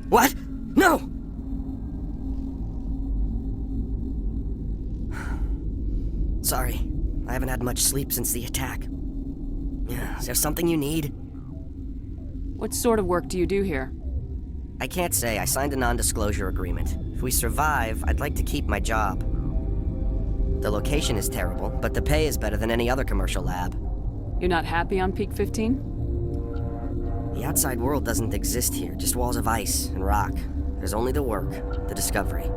What? No! Sorry, I haven't had much sleep since the attack. Is there something you need? What sort of work do you do here? I can't say. I signed a non-disclosure agreement. If we survive, I'd like to keep my job. The location is terrible, but the pay is better than any other commercial lab. You're not happy on Peak 15? The outside world doesn't exist here, just walls of ice and rock. There's only the work, the discovery.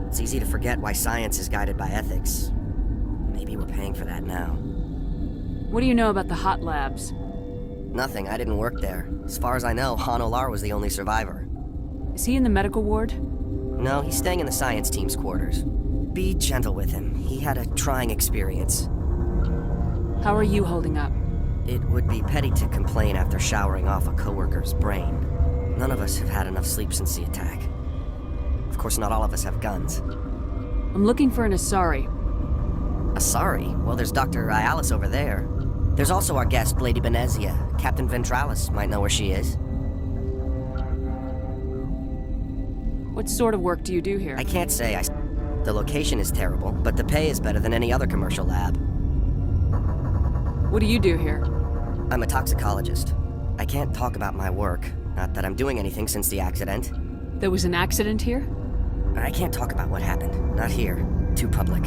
It's easy to forget why science is guided by ethics. Maybe we're paying for that now. What do you know about the hot labs? Nothing, I didn't work there. As far as I know, Han Olar was the only survivor. Is he in the medical ward? No, he's staying in the science team's quarters. Be gentle with him. He had a trying experience. How are you holding up? It would be petty to complain after showering off a coworker's brain. None of us have had enough sleep since the attack. Of course, not all of us have guns. I'm looking for an Asari. Asari? Well, there's Dr. Ayalis over there. There's also our guest, Lady Benezia. Captain Ventralis might know where she is. What sort of work do you do here? I can't say. The location is terrible, but the pay is better than any other commercial lab. What do you do here? I'm a toxicologist. I can't talk about my work. Not that I'm doing anything since the accident. There was an accident here? I can't talk about what happened. Not here. Too public.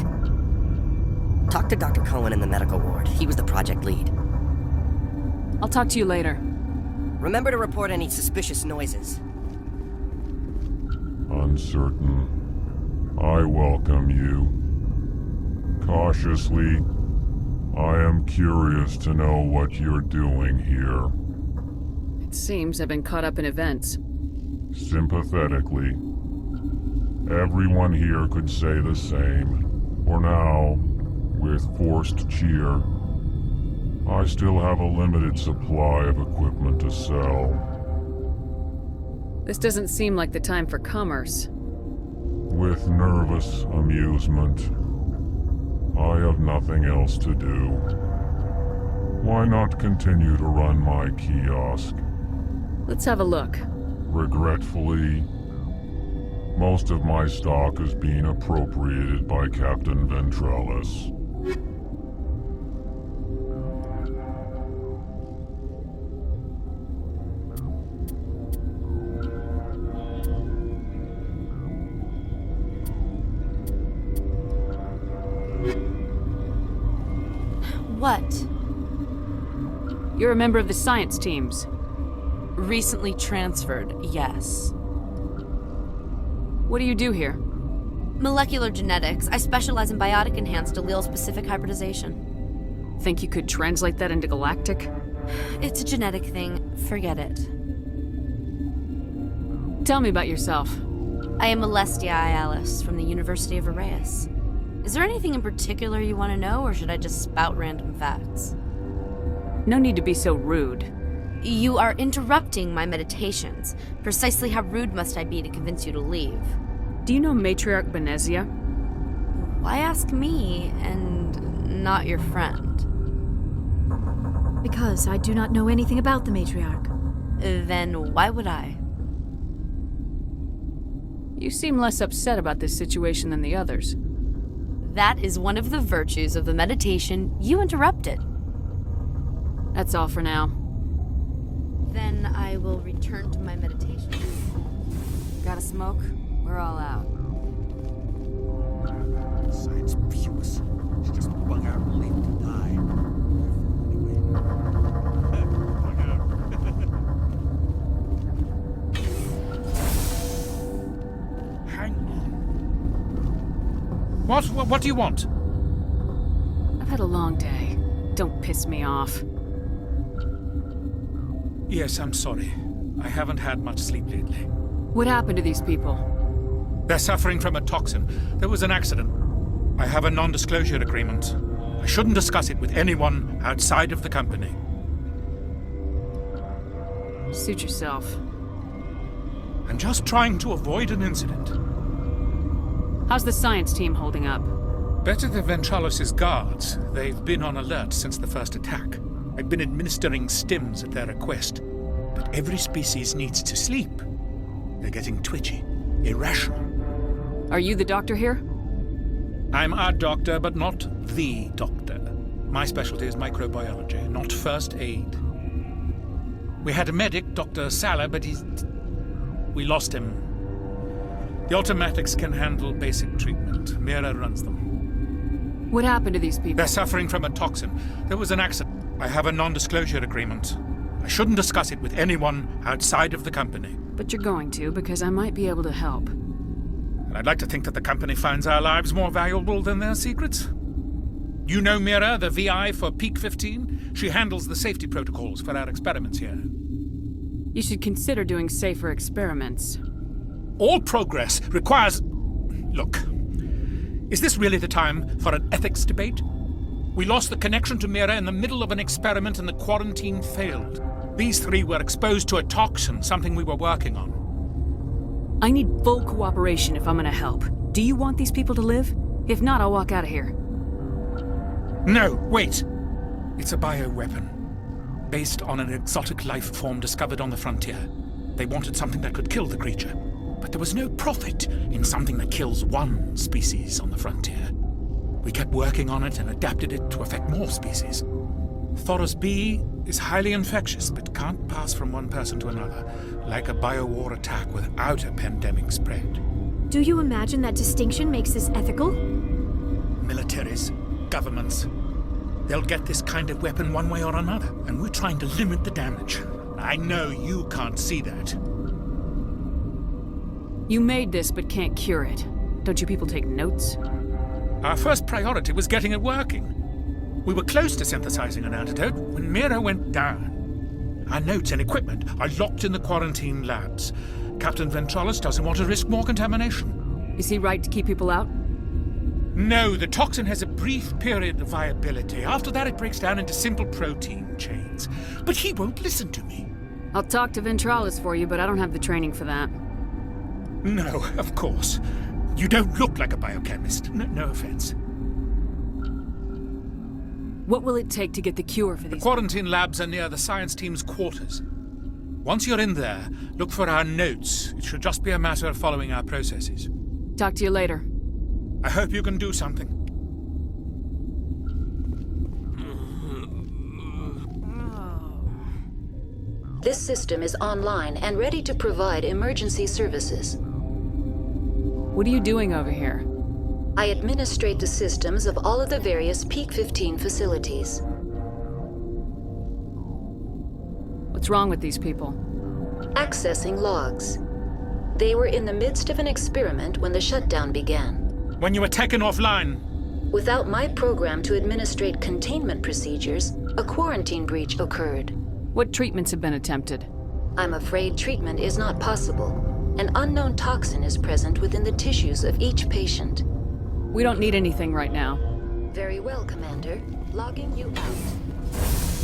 Talk to Dr. Cohen in the medical ward. He was the project lead. I'll talk to you later. Remember to report any suspicious noises. Uncertain. I welcome you. Cautiously, I am curious to know what you're doing here. It seems I've been caught up in events. Sympathetically. Everyone here could say the same. For now, with forced cheer, I still have a limited supply of equipment to sell. This doesn't seem like the time for commerce. With nervous amusement. I have nothing else to do. Why not continue to run my kiosk? Let's have a look. Regretfully, most of my stock is being appropriated by Captain Ventralis. What? You're a member of the science teams. Recently transferred, yes. What do you do here? Molecular genetics. I specialize in biotic-enhanced allele-specific hybridization. Think you could translate that into galactic? It's a genetic thing. Forget it. Tell me about yourself. I am Alestia Ayalis from the University of Arraeus. Is there anything in particular you want to know, or should I just spout random facts? No need to be so rude. You are interrupting my meditations. Precisely how rude must I be to convince you to leave? Do you know Matriarch Benezia? Why ask me, and not your friend? Because I do not know anything about the Matriarch. Then why would I? You seem less upset about this situation than the others. That is one of the virtues of the meditation you interrupted. That's all for now. Then I will return to my meditation. Got a smoke? We're all out. Science fuse. She just bung out late to die. Hang on. What do you want? I've had a long day. Don't piss me off. Yes, I'm sorry. I haven't had much sleep lately. What happened to these people? They're suffering from a toxin. There was an accident. I have a non-disclosure agreement. I shouldn't discuss it with anyone outside of the company. Suit yourself. I'm just trying to avoid an incident. How's the science team holding up? Better than Ventralis' guards. They've been on alert since the first attack. I've been administering stims at their request. But every species needs to sleep. They're getting twitchy, irrational. Are you the doctor here? I'm a doctor, but not the doctor. My specialty is microbiology, not first aid. We had a medic, Dr. Salah, but we lost him. The automatics can handle basic treatment. Mira runs them. What happened to these people? They're suffering from a toxin. There was an accident. I have a non-disclosure agreement. I shouldn't discuss it with anyone outside of the company. But you're going to, because I might be able to help. And I'd like to think that the company finds our lives more valuable than their secrets. You know Mira, the VI for Pt.55? She handles the safety protocols for our experiments here. You should consider doing safer experiments. All progress requires... Look, is this really the time for an ethics debate? We lost the connection to Mira in the middle of an experiment and the quarantine failed. These three were exposed to a toxin, something we were working on. I need full cooperation if I'm gonna help. Do you want these people to live? If not, I'll walk out of here. No, wait! It's a bioweapon, based on an exotic life form discovered on the frontier. They wanted something that could kill the creature, but there was no profit in something that kills one species on the frontier. We kept working on it and adapted it to affect more species. Thoros B is highly infectious, but can't pass from one person to another, like a biowar attack without a pandemic spread. Do you imagine that distinction makes this ethical? Militaries, governments, they'll get this kind of weapon one way or another, and we're trying to limit the damage. I know you can't see that. You made this, but can't cure it. Don't you people take notes? Our first priority was getting it working. We were close to synthesizing an antidote when Mira went down. Our notes and equipment are locked in the quarantine labs. Captain Ventralis doesn't want to risk more contamination. Is he right to keep people out? No, the toxin has a brief period of viability. After that, it breaks down into simple protein chains. But he won't listen to me. I'll talk to Ventralis for you, but I don't have the training for that. No, of course. You don't look like a biochemist. No offense. What will it take to get the cure for The these? quarantine labs are near the science team's quarters. Once you're in there, look for our notes. It should just be a matter of following our processes. Talk to you later. I hope you can do something. This system is online and ready to provide emergency services. What are you doing over here? I administrate the systems of all of the various Pt.55 facilities. What's wrong with these people? Accessing logs. They were in the midst of an experiment when the shutdown began. When you were taken offline, Without my program to administrate containment procedures, a quarantine breach occurred. What treatments have been attempted? I'm afraid treatment is not possible. An unknown toxin is present within the tissues of each patient. We don't need anything right now. Very well, Commander. Logging you out.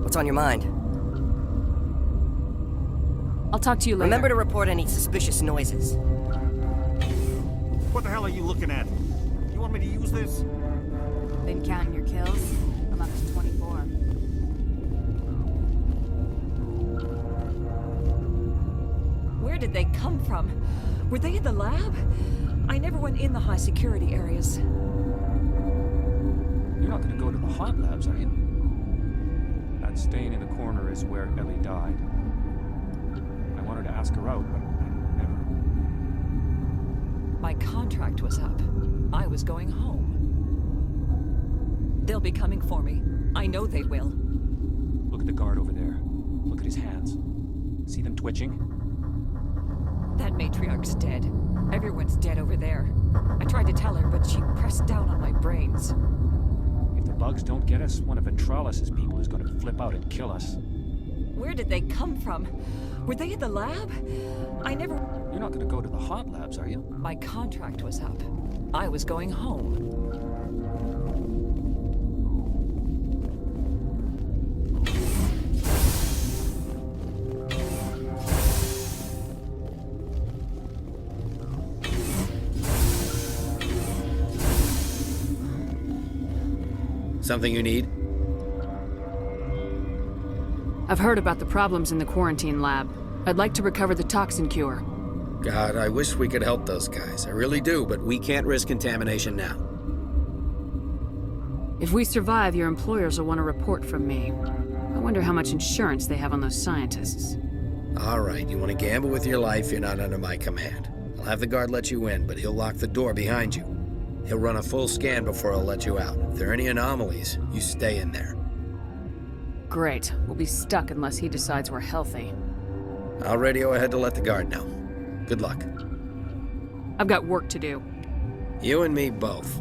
What's on your mind? I'll talk to you later. Remember to report any suspicious noises. What the hell are you looking at? You want me to use this? Been counting your kills? I'm up to 24. Where did they come from? Were they in the lab? I never went in the high security areas. You're not gonna go to the hot labs, are you? That stain in the corner is where Ellie died. I wanted to ask her out, but I never. My contract was up. I was going home. They'll be coming for me. I know they will. Look at the guard over there. Look at his hands. See them twitching? That matriarch's dead. Everyone's dead over there. I tried to tell her, but she pressed down on my brains. If the bugs don't get us, one of Ventralis' people is gonna flip out and kill us. Where did they come from? Were they in the lab? I never... You're not gonna go to the hot labs, are you? My contract was up. I was going home. Something you need? I've heard about the problems in the quarantine lab. I'd like to recover the toxin cure. God, I wish we could help those guys. I really do, but we can't risk contamination now. If we survive, your employers will want a report from me. I wonder how much insurance they have on those scientists. All right, you want to gamble with your life, you're not under my command. I'll have the guard let you in, but he'll lock the door behind you. He'll run a full scan before he'll let you out. If there are any anomalies, you stay in there. Great. We'll be stuck unless he decides we're healthy. I'll radio ahead to let the guard know. Good luck. I've got work to do. You and me both.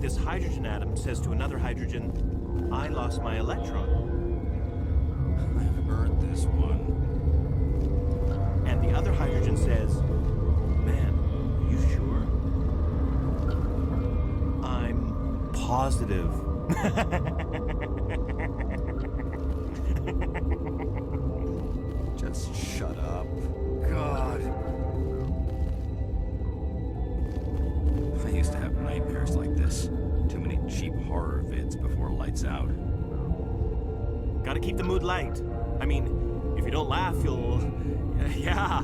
This hydrogen atom says to another hydrogen, I lost my electron. I've heard this one. And the other hydrogen says, man, you sure? I'm positive. Just shut up. God. I used to have nightmares like this. Too many cheap horror vids before lights out. Gotta keep the mood light. I mean, if you don't laugh, you'll... yeah,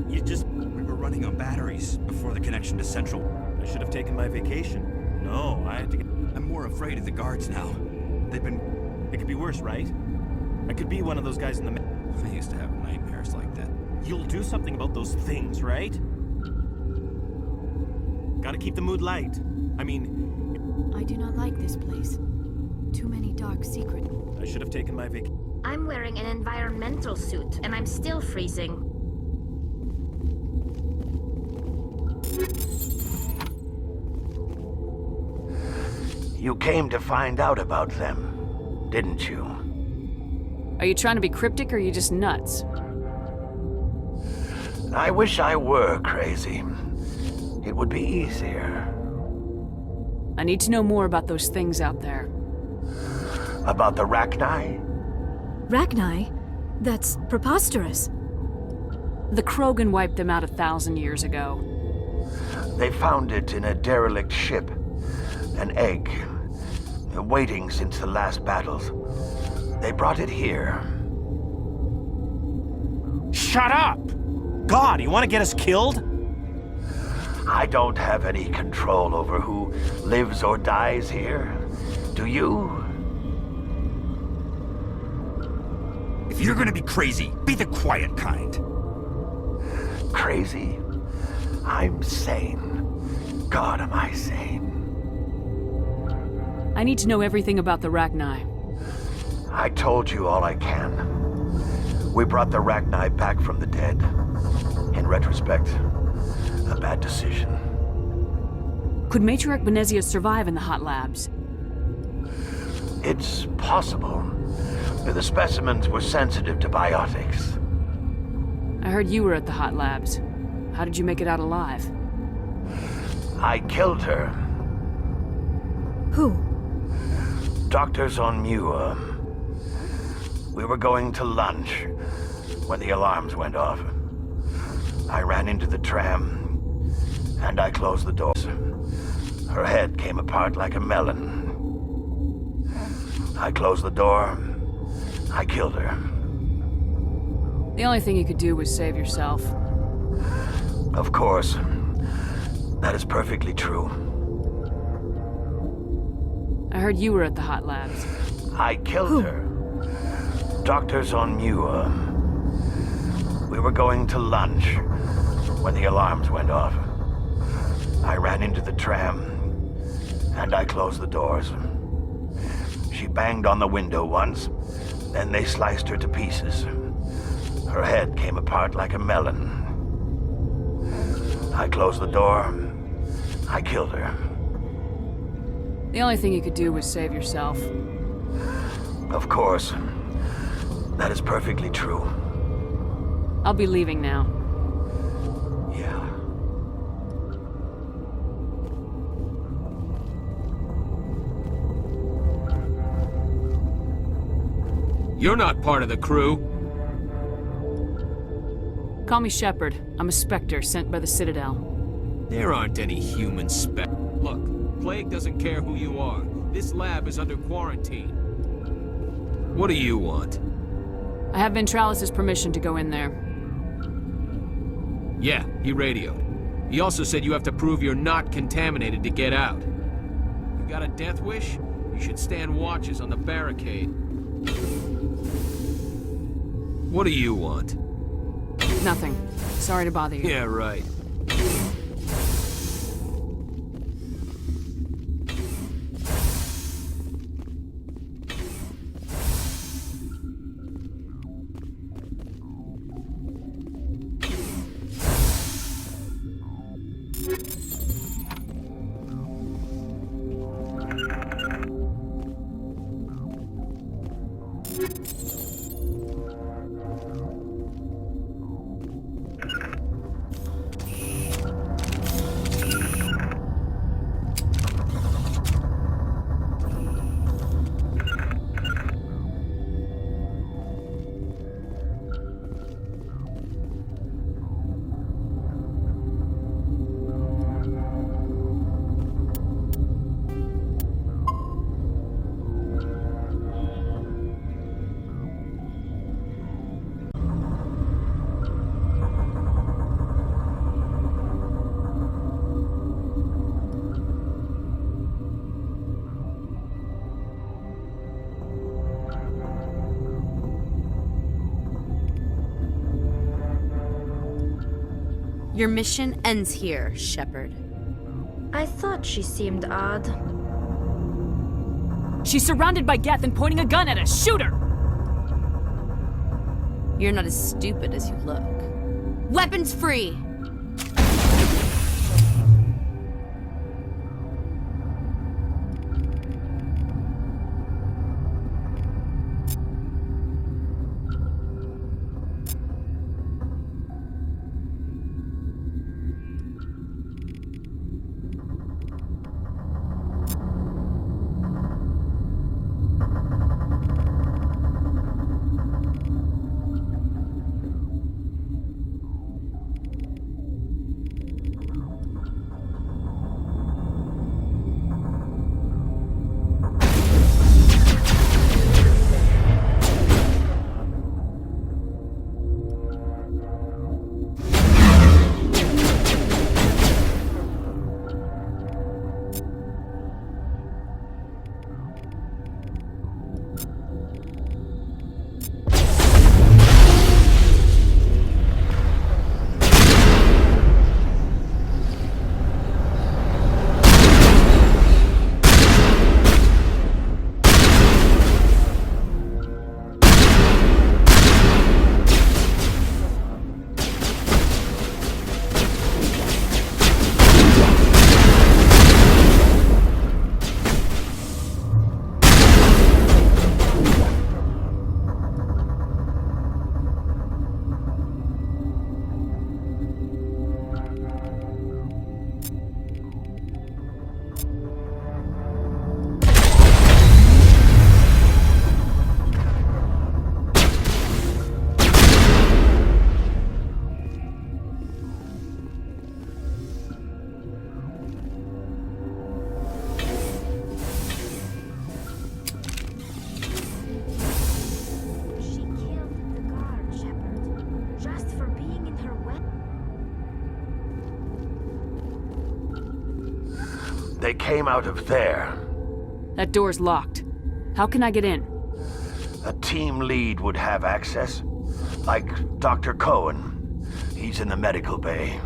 you just... We were running on batteries before the connection to Central. I should have taken my vacation. No, I had to get... I'm more afraid of the guards now. They've been... It could be worse, right? I could be one of those guys in the... I used to have nightmares like that. You'll do something about those things, right? Gotta keep the mood light. I mean... I do not like this place. Too many dark secrets. I should have taken my vacation. I'm wearing an environmental suit, and I'm still freezing. You came to find out about them, didn't you? Are you trying to be cryptic, or are you just nuts? I wish I were crazy. It would be easier. I need to know more about those things out there. About the Rachni? Rachni? That's preposterous. The Krogan wiped them out 1,000 years ago. They found it in a derelict ship. An egg. Waiting since the last battles. They brought it here. Shut up! God, you want to get us killed? I don't have any control over who lives or dies here. Do you? If you're gonna be crazy, be the quiet kind. Crazy? I'm sane. God, am I sane? I need to know everything about the Rachni. I told you all I can. We brought the Rachni back from the dead. In retrospect, a bad decision. Could Matriarch Benezia survive in the hot labs? It's possible. The specimens were sensitive to biotics. I heard you were at the hot labs. How did you make it out alive? I killed her. Who? Doctors on Muir. We were going to lunch when the alarms went off. I ran into the tram, and I closed the doors. Her head came apart like a melon. I closed the door. I killed her. The only thing you could do was save yourself. Of course. That is perfectly true. I heard you were at the hot labs. I killed her. Doctors on Muir. We were going to lunch when the alarms went off. I ran into the tram, and I closed the doors. She banged on the window once, then they sliced her to pieces. Her head came apart like a melon. I closed the door. I killed her. The only thing you could do was save yourself. Of course. That is perfectly true. I'll be leaving now. Yeah. You're not part of the crew. Call me Shepard. I'm a Spectre sent by the Citadel. There aren't any human Look, Plague doesn't care who you are. This lab is under quarantine. What do you want? I have Ventralis's permission to go in there. Yeah, he radioed. He also said you have to prove you're not contaminated to get out. You got a death wish? You should stand watches on the barricade. What do you want? Nothing. Sorry to bother you. Yeah, right. Your mission ends here, Shepard. I thought she seemed odd. She's surrounded by Geth and pointing a gun at us. Shoot her! You're not as stupid as you look. Weapons free! They came out of there. That door's locked. How can I get in? A team lead would have access. Like Dr. Cohen. He's in the medical bay.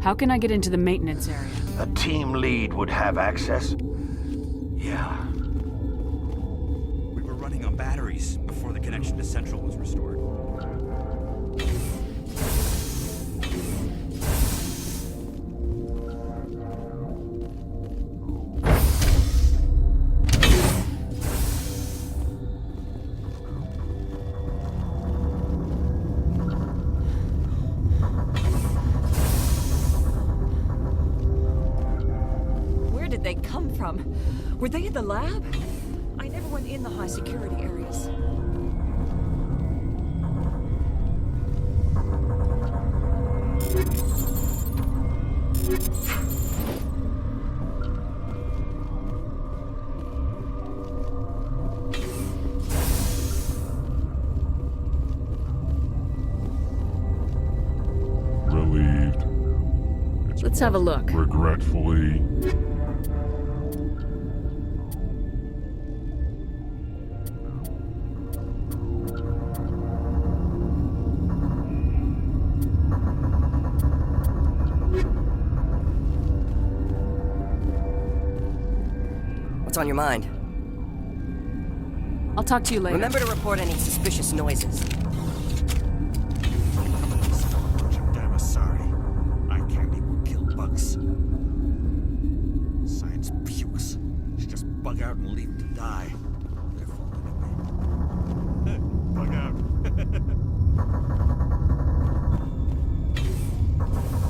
How can I get into the maintenance area? A team lead would have access. Yeah. We were running on batteries before the connection to Central was restored. They come from? Were they in the lab? I never went in the high security areas. Relieved. Let's have a look. Regretfully. What's on your mind? I'll talk to you later. Remember to report any suspicious noises. Damn sorry. I can't even kill bugs. Science pukes. Should just bug out and leave to die. Their fault anyway. Bug out.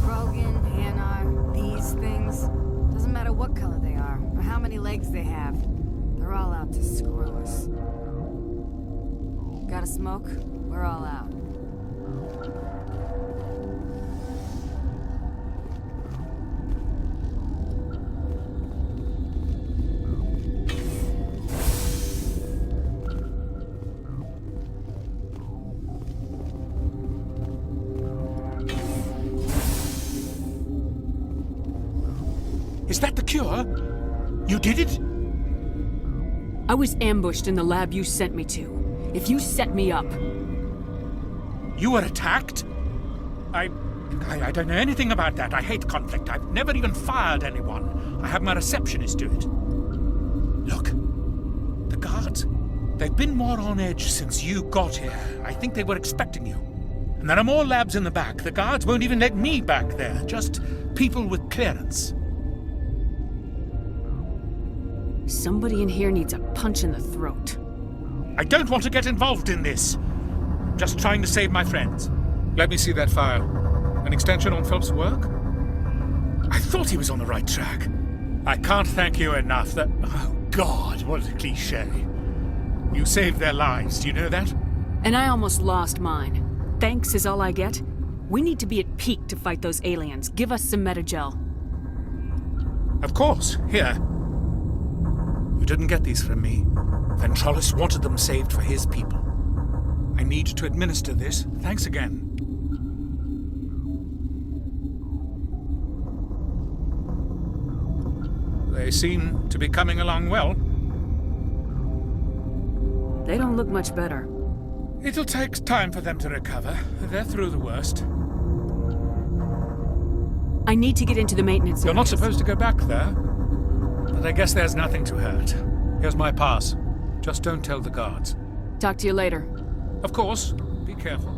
Krogan, Hanar, these things. Doesn't matter what color they are, or how many legs they have. They're all out to screw us. Gotta smoke? We're all out. Is that the cure? You did it? I was ambushed in the lab you sent me to. If you set me up... You were attacked? I don't know anything about that. I hate conflict. I've never even fired anyone. I have my receptionist do it. Look, the guards, they've been more on edge since you got here. I think they were expecting you. And there are more labs in the back. The guards won't even let me back there. Just people with clearance. Somebody in here needs a punch in the throat. I don't want to get involved in this. Just trying to save my friends. Let me see that file. An extension on Phelps' work? I thought he was on the right track. I can't thank you enough that... Oh, God, what a cliché. You saved their lives, do you know that? And I almost lost mine. Thanks is all I get? We need to be at peak to fight those aliens. Give us some Metagel. Of course. Here. You didn't get these from me. Ventrolis wanted them saved for his people. I need to administer this. Thanks again. They seem to be coming along well. They don't look much better. It'll take time for them to recover. They're through the worst. I need to get into the maintenance You're not areas. supposed to go back there. But I guess there's nothing to hurt. Here's my pass. Just don't tell the guards. Talk to you later. Of course. Be careful.